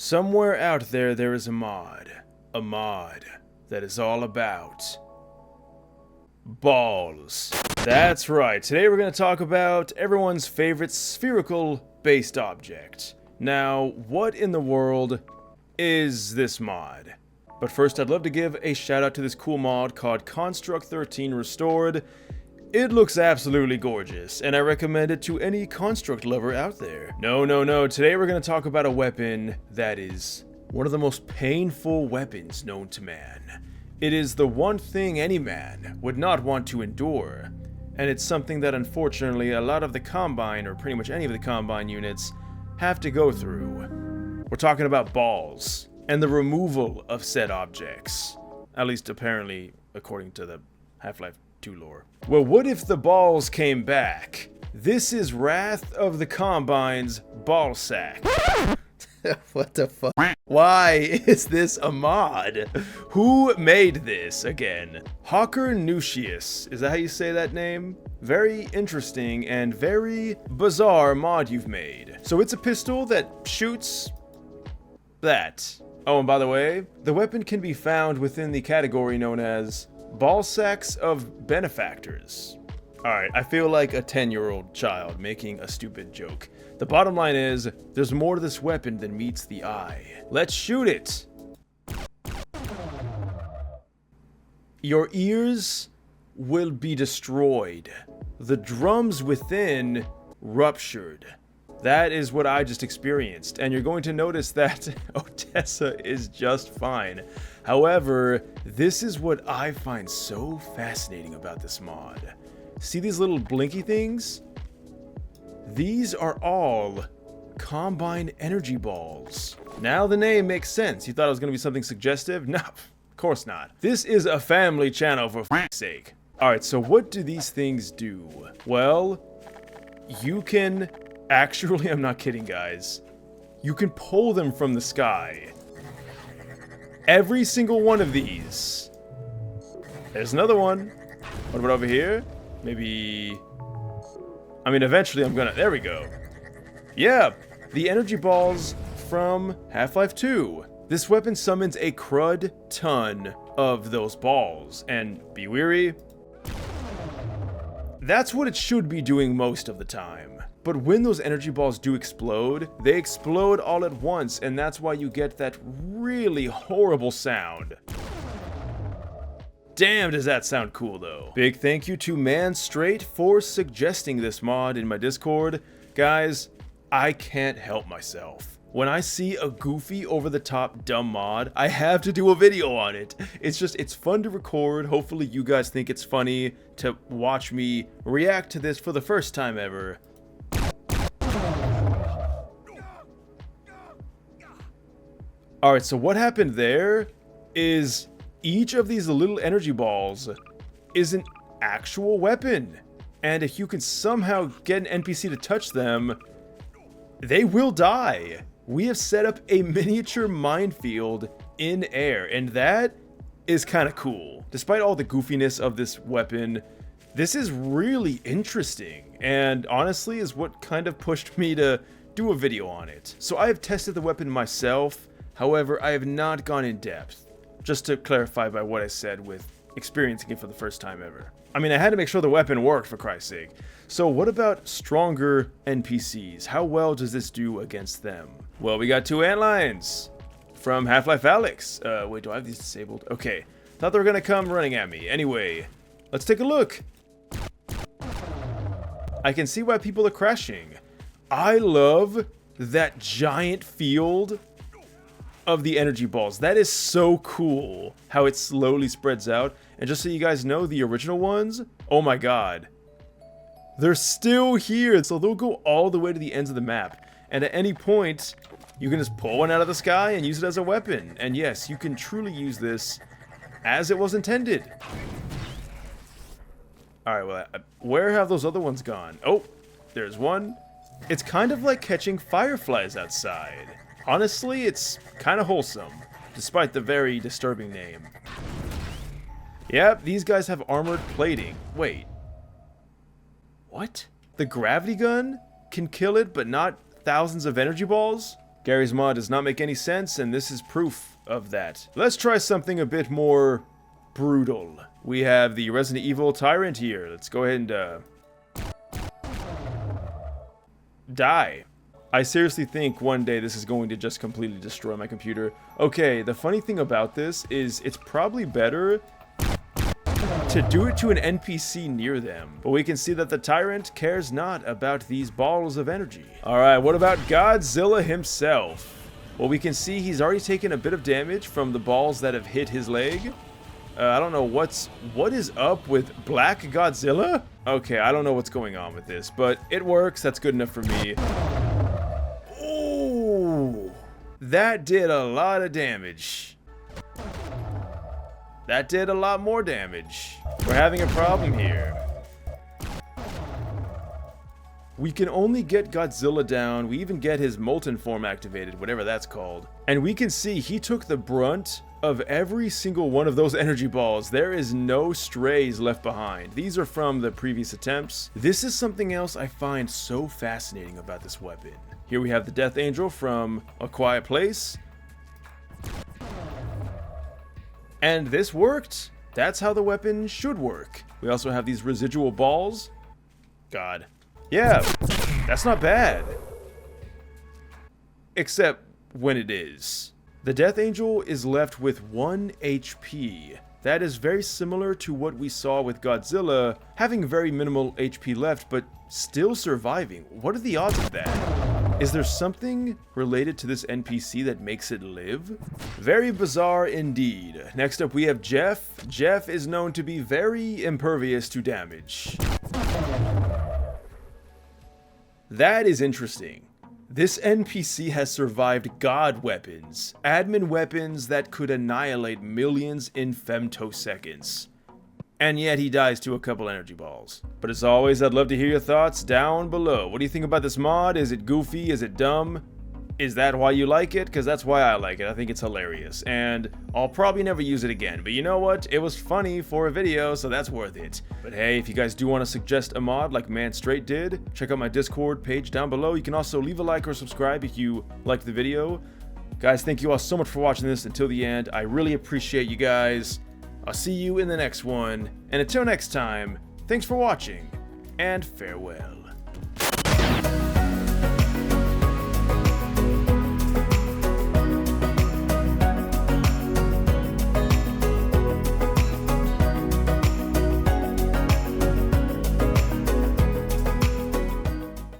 Somewhere out there is a mod that is all about balls. That's right, today we're going to talk about everyone's favorite spherical-based object. Now, what in the world is this mod? But first, I'd love to give a shout out to this cool mod called Construct 13 Restored. It looks absolutely gorgeous, and I recommend it to any construct lover out there. No, today we're going to talk about a weapon that is one of the most painful weapons known to man. It is the one thing any man would not want to endure, and it's something that unfortunately a lot of the Combine, or pretty much any of the Combine units, have to go through. We're talking about balls, and the removal of said objects. At least apparently, according to the Half-Life 2 lore. Well, what if the balls came back? This is Wrath of the Combine's ball sack. What the fuck? Why is this a mod? Who made this again? Hockernusious. Is that how you say that name? Very interesting and very bizarre mod you've made. So it's a pistol that shoots that. Oh, and by the way, the weapon can be found within the category known as ball sacks of benefactors. Alright, I feel like a 10-year-old child making a stupid joke. The bottom line is, there's more to this weapon than meets the eye. Let's shoot it! Your ears will be destroyed. The drums within ruptured. That is what I just experienced, and you're going to notice that Odessa is just fine. However, this is what I find so fascinating about this mod. See these little blinky things? These are all Combine energy balls. Now the name makes sense. You thought it was going to be something suggestive? No, of course not. This is a family channel for f***'s sake. Alright, so what do these things do? Well, you can... Actually, I'm not kidding, guys. You can pull them from the sky. Every single one of these. There's another one. What about over here? Maybe... I mean, eventually I'm gonna... There we go. Yeah, the energy balls from Half-Life 2. This weapon summons a crud ton of those balls. And be wary, that's what it should be doing most of the time. But when those energy balls do explode, they explode all at once, and that's why you get that really horrible sound. Damn, does that sound cool, though. Big thank you to Man Straight for suggesting this mod in my Discord. Guys, I can't help myself. When I see a goofy, over-the-top, dumb mod, I have to do a video on it. It's fun to record. Hopefully you guys think it's funny to watch me react to this for the first time ever. Alright, so what happened there is each of these little energy balls is an actual weapon. And if you can somehow get an NPC to touch them, they will die. We have set up a miniature minefield in air, and that is kind of cool. Despite all the goofiness of this weapon, this is really interesting, and honestly is what kind of pushed me to do a video on it. So I have tested the weapon myself. However, I have not gone in depth, just to clarify by what I said with experiencing it for the first time ever. I mean, I had to make sure the weapon worked, for Christ's sake. So what about stronger NPCs? How well does this do against them? Well, we got two antlions from Half-Life Alyx. Wait, do I have these disabled? Okay, thought they were gonna come running at me. Anyway, let's take a look. I can see why people are crashing. I love that giant field of the energy balls. That is so cool how it slowly spreads out. And just so you guys know, the original ones, oh my god, they're still here, so they'll go all the way to the ends of the map, and at any point you can just pull one out of the sky and use it as a weapon. And yes, you can truly use this as it was intended. Alright, well, where have those other ones gone? Oh, there's one. It's kind of like catching fireflies outside. Honestly, it's kind of wholesome, despite the very disturbing name. Yep, these guys have armored plating. Wait. What? The gravity gun can kill it, but not thousands of energy balls? Garry's mod does not make any sense, and this is proof of that. Let's try something a bit more brutal. We have the Resident Evil Tyrant here. Let's go ahead and die. I seriously think one day this is going to just completely destroy my computer. Okay, the funny thing about this is it's probably better to do it to an NPC near them. But we can see that the Tyrant cares not about these balls of energy. Alright, what about Godzilla himself? Well, we can see he's already taken a bit of damage from the balls that have hit his leg. I don't know what is up with Black Godzilla? Okay, I don't know what's going on with this, but it works. That's good enough for me. Ooh, that did a lot of damage. That did a lot more damage. We're having a problem here. We can only get Godzilla down. We even get his molten form activated, whatever that's called. And we can see he took the brunt of every single one of those energy balls. There is no strays left behind. These are from the previous attempts. This is something else I find so fascinating about this weapon. Here we have the Death Angel from A Quiet Place. And this worked. That's how the weapon should work. We also have these residual balls. God. Yeah, that's not bad. Except when it is. The Death Angel is left with 1 HP. That is very similar to what we saw with Godzilla, having very minimal HP left, but still surviving. What are the odds of that? Is there something related to this NPC that makes it live? Very bizarre indeed. Next up we have Jeff. Jeff is known to be very impervious to damage. That is interesting. This NPC has survived god weapons, admin weapons that could annihilate millions in femtoseconds. And yet he dies to a couple energy balls. But as always, I'd love to hear your thoughts down below. What do you think about this mod? Is it goofy? Is it dumb? Is that why you like it? Because that's why I like it. I think it's hilarious. And I'll probably never use it again. But you know what? It was funny for a video, so that's worth it. But hey, if you guys do want to suggest a mod like Man Straight did, check out my Discord page down below. You can also leave a like or subscribe if you liked the video. Guys, thank you all so much for watching this until the end. I really appreciate you guys. I'll see you in the next one. And until next time, thanks for watching, and farewell.